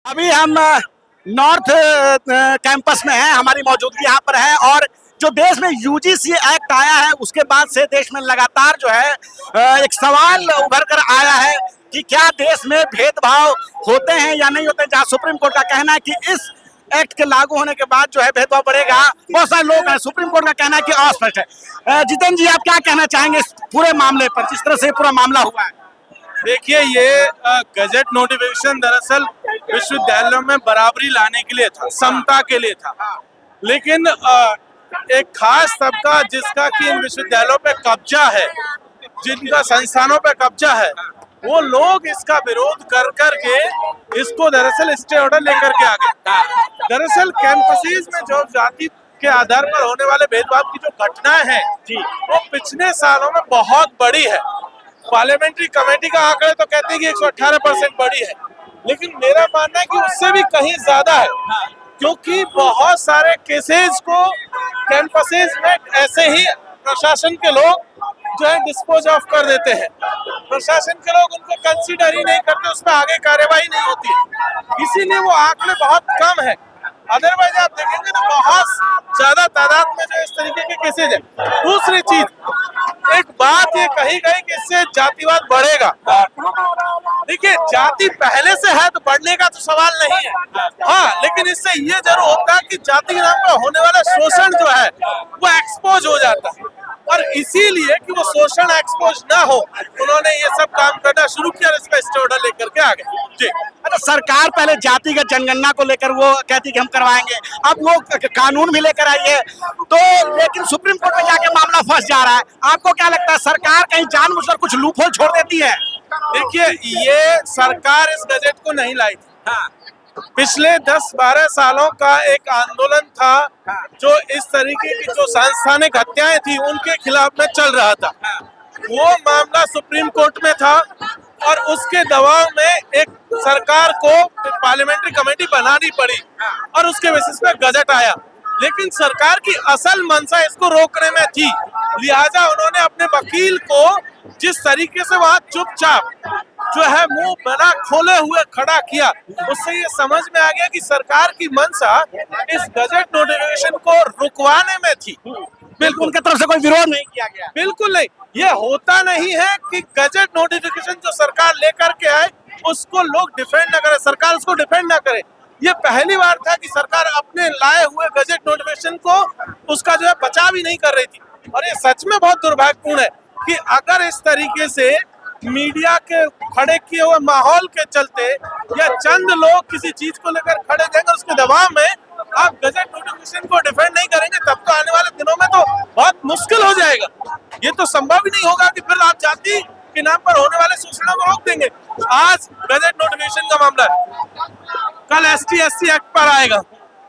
अभी हम north campus में हैं, हमारी मौजूदगी यहाँ पर है और जो देश में यूजीसी एक्ट आया है उसके बाद से देश में लगातार जो है एक सवाल उभर कर आया है कि क्या देश में भेदभाव होते हैं या नहीं होते, जहाँ सुप्रीम कोर्ट का कहना है कि इस एक्ट के लागू होने के बाद जो है भेदभाव बढ़ेगा। बहुत सारे लोग हैं, सुप्रीम कोर्ट का कहना है कि अस्पष्ट है। जितेंद्र जी, आप क्या कहना चाहेंगे इस पूरे मामले पर, जिस तरह से पूरा मामला हुआ है? देखिए, ये गजट नोटिफिकेशन दरअसल विश्वविद्यालयों में बराबरी लाने के लिए था, समता के लिए था। लेकिन एक खास तबका जिसका कि इन विश्वविद्यालयों पे कब्जा है, जिनका संस्थानों पे कब्जा है, वो लोग इसका विरोध कर करके इसको दरअसल स्टे ऑर्डर लेकर के आ गए। दरअसल कैंपसेज में जो जाति के आधार पर होने वाले भेदभाव की जो घटनाएं हैं वो पिछले सालों में बहुत बड़ी है। पार्लियामेंट्री कमेटी का आंकड़े तो कहते हैं कि 118% बढ़ी है, लेकिन मेरा मानना है कि उससे भी कहीं ज्यादा है, क्योंकि बहुत सारे केसेस को कैंपसेस में ऐसे ही प्रशासन के लोग जो है डिस्पोज ऑफ कर देते हैं। प्रशासन के लोग उनको कंसीडर ही नहीं करते, उस पर आगे कार्यवाही नहीं होती है, इसीलिए वो आंकड़े बहुत कम है। अदरवाइज आप देखेंगे तो बहुत ज्यादा तादाद में जो इस तरीके के केसेज है। दूसरी चीज, एक बात ये कही गई कि इससे जातिवाद बढ़ेगा। देखिए, जाति पहले से है तो बढ़ने का तो सवाल नहीं है, हाँ, लेकिन इससे ये जरूर होता है कि जाति के नाम पर होने वाला शोषण जो है वो एक्सपोज हो जाता है, और इसीलिए कि वो शोषण एक्सपोज ना हो, उन्होंने ये सब काम करना शुरू किया और इसका स्टे ऑर्डर लेकर के आ गए। जी, अच्छा, सरकार पहले जातिगत जनगणना को लेकर वो कहती कि हम करवाएंगे, अब वो कानून भी लेकर आई है, तो लेकिन सुप्रीम कोर्ट में जाके मामला फंस जा रहा है। आपको क्या लगता है, सरकार कहीं जानबूझकर कुछ लूपहोल छोड़ देती है? देखिए, ये सरकार इस गजट को नहीं लाई थी। पिछले 10-12 सालों का एक आंदोलन था जो इस तरीके की जो सांस्थानिक हत्याएं थी उनके खिलाफ में चल रहा था। वो मामला सुप्रीम कोर्ट में था और उसके दबाव में एक सरकार को पार्लियामेंट्री कमेटी बनानी पड़ी और उसके बेसिस पे गजट आया। लेकिन सरकार की असल मंशा इसको रोकने में थी, लिहाजा उन्होंने अपने वकील को जिस तरीके से वहां चुपचाप जो है मुंह बना खोले हुए खड़ा किया, उससे ये समझ में आ गया कि सरकार की मंशा इस गजट नोटिफिकेशन को रुकवाने में थी। बिल्कुल, उनकी तरफ से कोई विरोध नहीं किया गया। बिल्कुल नहीं, ये होता नहीं है कि गजट नोटिफिकेशन जो सरकार लेकर के आए उसको लोग डिफेंड ना करें, सरकार उसको डिफेंड ना करे। ये पहली बार था कि सरकार अपने लाए हुए गजट नोटिफिकेशन को उसका जो है बचाव ही नहीं कर रही थी, और ये सच में बहुत दुर्भाग्यपूर्ण है कि अगर इस तरीके से मीडिया के खड़े किए हुए माहौल के चलते या चंद लोग किसी चीज को लेकर खड़े जाएंगे, उसके दबाव में आप गजट नोटिफिकेशन को डिफेंड नहीं करेंगे, तब तो आने वाले दिनों में तो बहुत मुश्किल हो जाएगा। ये तो संभव ही नहीं होगा कि फिर आप जाति के नाम पर होने वाले शोषणों को रोक देंगे। आज गजट नोटिफिकेशन का मामला है, कल ST/SC एक्ट पर आएगा,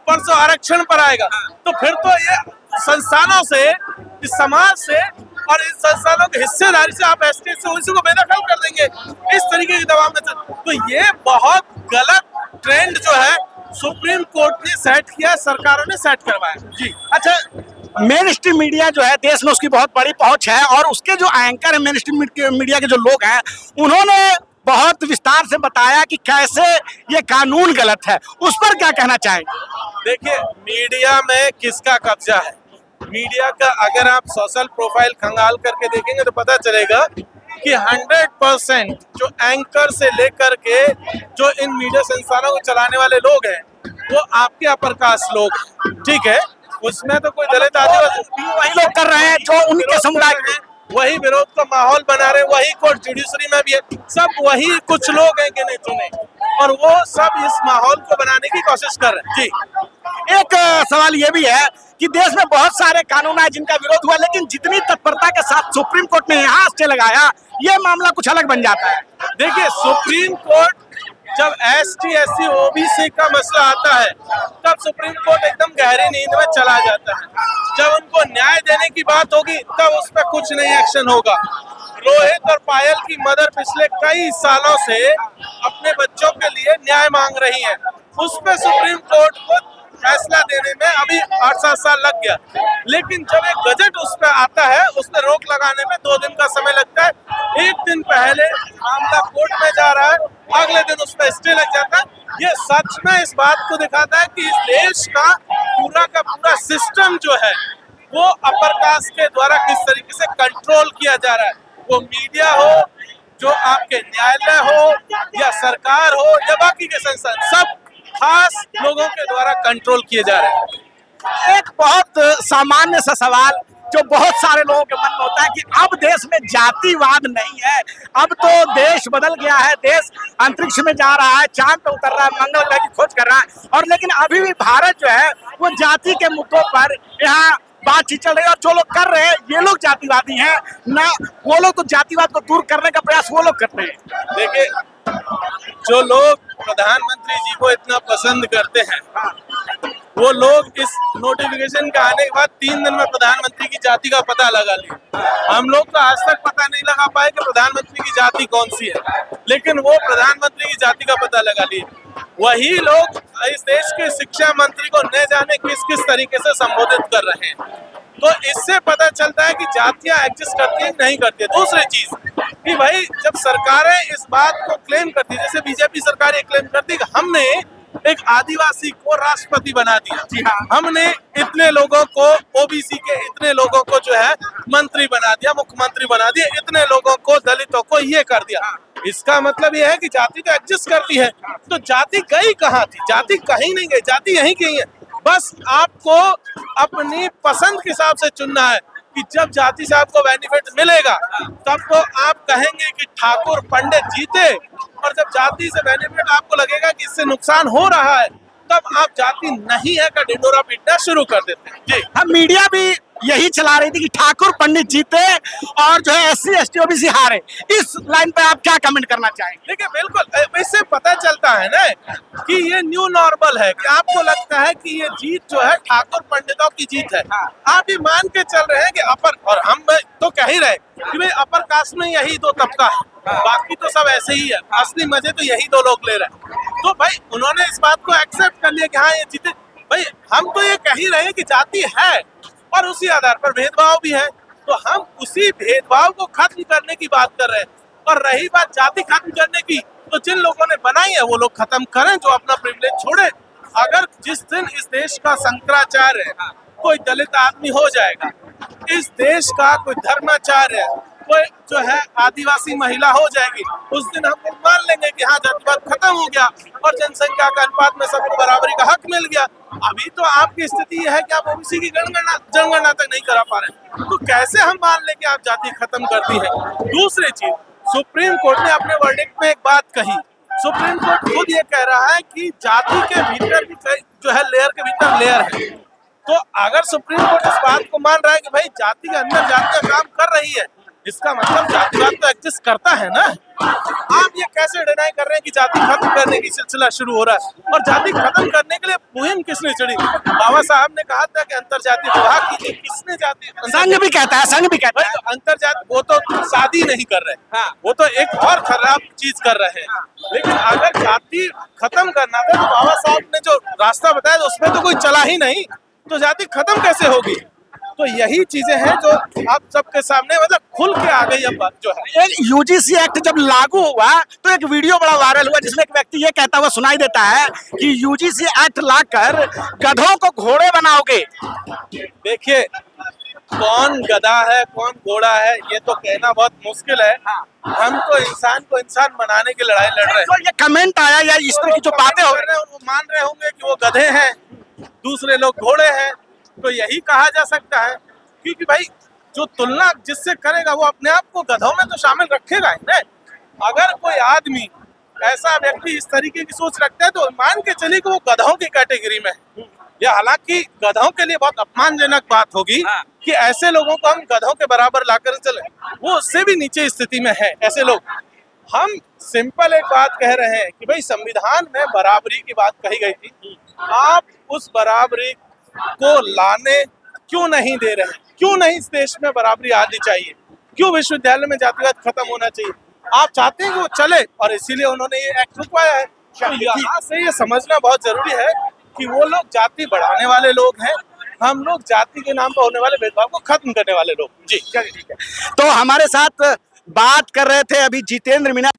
परसों आरक्षण पर आएगा, तो फिर तो ये संस्थानों से, इस समाज से और इन संस्थानों की हिस्सेदारी से आप ST से उसी को बेदखल कर देंगे, इस तरीके के दबाव में। तो ये बहुत गलत ट्रेंड जो है सुप्रीम कोर्ट ने सेट किया, सरकारों ने सेट करवाया। जी, अच्छा, मेन स्ट्रीम मीडिया जो है देश में उसकी बहुत बड़ी पहुंच है और उसके जो एंकर है मेन स्ट्रीम मीडिया के जो लोग हैं, उन्होंने बहुत विस्तार से बताया कि कैसे ये कानून गलत है। उस पर क्या कहना चाहेंगे? देखिए, मीडिया में किसका कब्जा है? मीडिया का अगर आप सोशल प्रोफाइल खंगाल करके देखेंगे तो पता चलेगा कि 100% जो एंकर से लेकर के जो इन मीडिया संस्थानों को चलाने वाले लोग हैं वो आपके अपर कास्ट लोग, ठीक है, उसमें तो कोई दलित आदिवासी वही लोग कर रहे हैं जो उनके समुदाय के, वही विरोध का माहौल बना रहे, वही कोर्ट जुडिशरी में भी है, सब वही कुछ लोग हैं गिने चुने, और वो सब इस माहौल को बनाने की कोशिश कर रहे हैं। जी, एक सवाल ये भी है कि देश में बहुत सारे कानून है जिनका विरोध हुआ, लेकिन जितनी तत्परता के साथ सुप्रीम कोर्ट ने यहाँ स्टे लगाया, ये मामला कुछ अलग बन जाता है। देखिए, सुप्रीम कोर्ट जब ST/SC OBC का मसला आता है तब सुप्रीम कोर्ट एकदम गहरी नींद में चला जाता है। जब उनको न्याय देने की बात होगी तब उस पर कुछ नहीं एक्शन होगा। रोहित और पायल की मदर पिछले कई सालों से अपने बच्चों के लिए न्याय मांग रही है, उस पर सुप्रीम कोर्ट को फैसला देने में अभी 8-7 साल लग गया, लेकिन जब एक गजट उस पर आता है, उसमें रोक लगाने में 2 दिन का समय लगता है। 1 दिन पहले मामला कोर्ट में जा रहा है, अगले दिन उस पर स्टे लग जाता है। ये सच में इस बात को दिखाता है कि इस देश का पूरा सिस्टम जो है वो अपर कास्ट के द्वारा किस तरीके से कंट्रोल किया जा रहा है। वो मीडिया हो, जो आपके न्यायालय हो या सरकार हो या बाकी के संस्थान, सब खास लोगों के द्वारा कंट्रोल किए जा रहे हैं। एक बहुत सामान्य सा सवाल जो बहुत सारे लोगों के मन में होता है कि अब देश में जातिवाद नहीं है, अब तो देश बदल गया है, देश अंतरिक्ष में जा रहा है, चांद पे उतर रहा है, मंगल ग्रह की खोज कर रहा है, और लेकिन अभी भी भारत जो है वो जाति के मुद्दों पर यहाँ बातचीत चल रही है, और जो लोग कर रहे हैं ये लोग जातिवादी हैं ना, वो लोग तो जातिवाद को दूर करने का प्रयास वो लोग करते हैं। देखिए, जो लोग प्रधानमंत्री जी को इतना पसंद करते हैं, वो लोग इस नोटिफिकेशन के आने के बाद 3 दिन में प्रधानमंत्री की जाति का पता लगा लिए। हम लोग तो आज तक पता नहीं लगा पाए कि प्रधानमंत्री की जाति कौन सी है, लेकिन वो प्रधानमंत्री की जाति का पता लगा लिए। वही लोग इस देश के शिक्षा मंत्री को न जाने किस किस तरीके से संबोधित कर रहे हैं। तो इससे पता चलता है कि जातियां एग्जिस्ट करती है नहीं करती है। दूसरी चीज कि भाई जब सरकारें इस बात को क्लेम करती है, जैसे बीजेपी सरकार ये क्लेम करती है कि हमने एक आदिवासी को राष्ट्रपति बना दिया, जी हाँ, हमने इतने लोगों को, ओबीसी के इतने लोगों को जो है मंत्री बना दिया, मुख्यमंत्री बना दिया, इतने लोगों को, दलितों को ये कर दिया। इसका मतलब ये है कि जाति तो एग्जिस्ट करती है। तो जाति गई कहाँ थी? जाति कहीं नहीं गई, जाति यहीं कहीं है। बस आपको अपनी पसंद के हिसाब से चुनना है कि जब जाति से आपको बेनिफिट मिलेगा तब तो आप कहेंगे कि ठाकुर पंडित जीते, और जब जाति से बेनिफिट आपको लगेगा कि इससे नुकसान हो रहा है तब आप जाति नहीं है का ढिंडोरा पीटना शुरू कर देते हैं। जी हाँ, मीडिया भी यही चला रही थी कि ठाकुर पंडित जीते और जो है SC ST OBC हारे। इस लाइन पे आप क्या कमेंट करना चाहेंगे? देखिए, बिल्कुल इससे पता चलता है ना कि ये न्यू नॉर्मल है, कि आपको लगता है कि ये जीत जो है ठाकुर पंडितों की जीत है। आप ये मान के चल रहे हैं कि अपर, और हम तो कह ही रहे कि भाई अपर कास्ट में यही 2 तबका है, बाकी तो सब ऐसे ही है, असली मजे तो यही 2 लोग ले रहे हैं। तो भाई उन्होंने इस बात को एक्सेप्ट कर लिया कि हाँ ये जीते। भाई हम तो ये कह ही रहे हैं कि जाति है और उसी आधार पर भेदभाव भी है, तो हम उसी भेदभाव को खत्म करने की बात कर रहे हैं। और रही बात जाति खत्म करने की, तो जिन लोगों ने बनाई है वो लोग खत्म करें, जो अपना प्रिविलेज छोड़े। अगर जिस दिन इस देश का शंकराचार्य कोई दलित आदमी हो जाएगा, इस देश का कोई धर्माचार्य कोई जो है आदिवासी महिला हो जाएगी, उस दिन हम लोग मान लेंगे कि हाँ जातिवाद खत्म हो गया और जनसंख्या का अनुपात में सबको बराबरी का हक मिल गया। अभी तो आपकी स्थिति यह है कि आप ओबीसी की जनगणना तक नहीं करा पा रहे, तो कैसे हम मान लें कि आप जाति खत्म करती है? दूसरी चीज, सुप्रीम कोर्ट ने अपने वर्डिक्ट में एक बात कही। सुप्रीम कोर्ट खुद ये कह रहा है कि जाति के भीतर भी जो है लेयर के भीतर लेयर है। तो अगर सुप्रीम कोर्ट इस बात को मान रहा है कि भाई जाति के अंदर जातियां काम कर रही है, इसका मतलब जातिवाद तो एग्जिस्ट करता है ना। आप ये कैसे डिनाई कर रहे हैं कि जाति खत्म करने की सिलसिला शुरू हो रहा है? और जाति खत्म करने के लिए मुहिम किसने चढ़ी? बाबा साहब ने कहा था कि अंतरजातीय विवाह कीजिए, किसने जाति? संघ भी कहता है, संघ भी कहता है। तो अंतरजात वो तो शादी नहीं कर रहे, हाँ, वो तो एक और खराब चीज कर रहे हैं। लेकिन अगर जाति खत्म करना था तो बाबा साहब ने जो रास्ता बताया तो उसमें तो कोई चला ही नहीं, तो जाति खत्म कैसे होगी? तो यही चीजें हैं जो आप सबके सामने मतलब खुल के आ गई। अब बात जो है, एक UGC एक्ट जब लागू हुआ तो एक वीडियो बड़ा वायरल हुआ जिसमें एक व्यक्ति ये कहता हुआ सुनाई देता है कि UGC एक्ट लाकर गधों को घोड़े बनाओगे। देखिए, कौन गधा है कौन घोड़ा है ये तो कहना बहुत मुश्किल है। हम तो इंसान को इंसान बनाने की लड़ाई लड़ रहे हैं। तो ये कमेंट आया या इस तरह की जो बातें हो रही हैं, वो मान रहे होंगे कि वो गधे हैं, दूसरे लोग घोड़े हैं, तो यही कहा जा सकता है। क्योंकि भाई जो तुलना जिससे करेगा वो अपने आप को गधों में तो शामिल रखेगा ही ना। अगर कोई आदमी ऐसा व्यक्ति इस तरीके की सोच रखता है तो मान के चलिए कि वो गधों की कैटेगरी में है। ये हालांकि गधों के लिए बहुत अपमानजनक बात होगी कि ऐसे लोगों को हम गधों के बराबर लाकर चले, वो उससे भी नीचे स्थिति में है ऐसे लोग। हम सिंपल एक बात कह रहे हैं कि भाई संविधान में बराबरी की बात कही गई थी, आप उस बराबरी को लाने क्यों नहीं दे रहे हैं? क्यों नहीं इस देश में बराबरी आनी चाहिए? क्यों विश्वविद्यालय में जातिवाद खत्म होना चाहिए? आप चाहते हैं कि वो चले और इसीलिए उन्होंने ये एक्ट रुकवाया है। तो यहाँ से ये समझना बहुत जरूरी है कि वो लोग जाति बढ़ाने वाले लोग हैं, हम लोग जाति के नाम पर होने वाले भेदभाव को खत्म करने वाले लोग। जी चलिए ठीक है। तो हमारे साथ बात कर रहे थे अभी जितेंद्र मीना,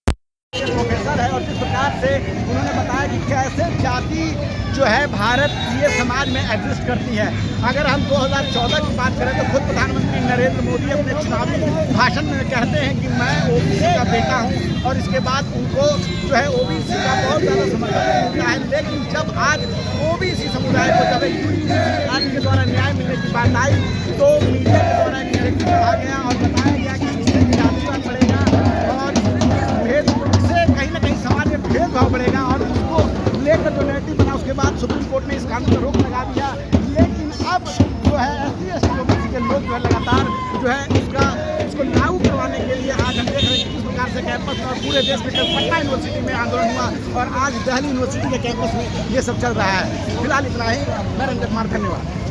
प्रोफेसर है, और जिस प्रकार से उन्होंने बताया कि कैसे जाति जो है भारतीय समाज में एग्जिस्ट करती है। अगर हम 2014 की बात करें तो खुद प्रधानमंत्री नरेंद्र मोदी अपने चुनावी भाषण में कहते हैं कि मैं ओबीसी का बेटा हूं, और इसके बाद उनको जो है ओबीसी का बहुत ज़्यादा समर्थन मिलता है। लेकिन जब आज ओबीसी समुदाय को जब यूजीसी एक्ट के द्वारा न्याय मिलने की बात आई तो मीडिया के द्वारा एक नैरेटिव कहा गया और बताया गया कि इससे जातिवाद बढ़ेगा और इससे कहीं ना कहीं समाज में भेदभाव बढ़ेगा, और उसको लेकर जो नैरेटिव बना उसके बाद सुप्रीम कोर्ट ने इस कानून पर रोक लगा दिया। लेकिन अब जो है SC ST ओबीसी के लोग जो है लगातार जो है उसको लागू करवाने के लिए आज हम देख रहे हैं कि किस प्रकार से कैंपस में और पूरे देश में कल पटना यूनिवर्सिटी में आंदोलन हुआ और आज दिल्ली यूनिवर्सिटी के कैंपस में ये सब चल रहा है। फिलहाल इतना ही। मैं रंजन कुमार, धन्यवाद।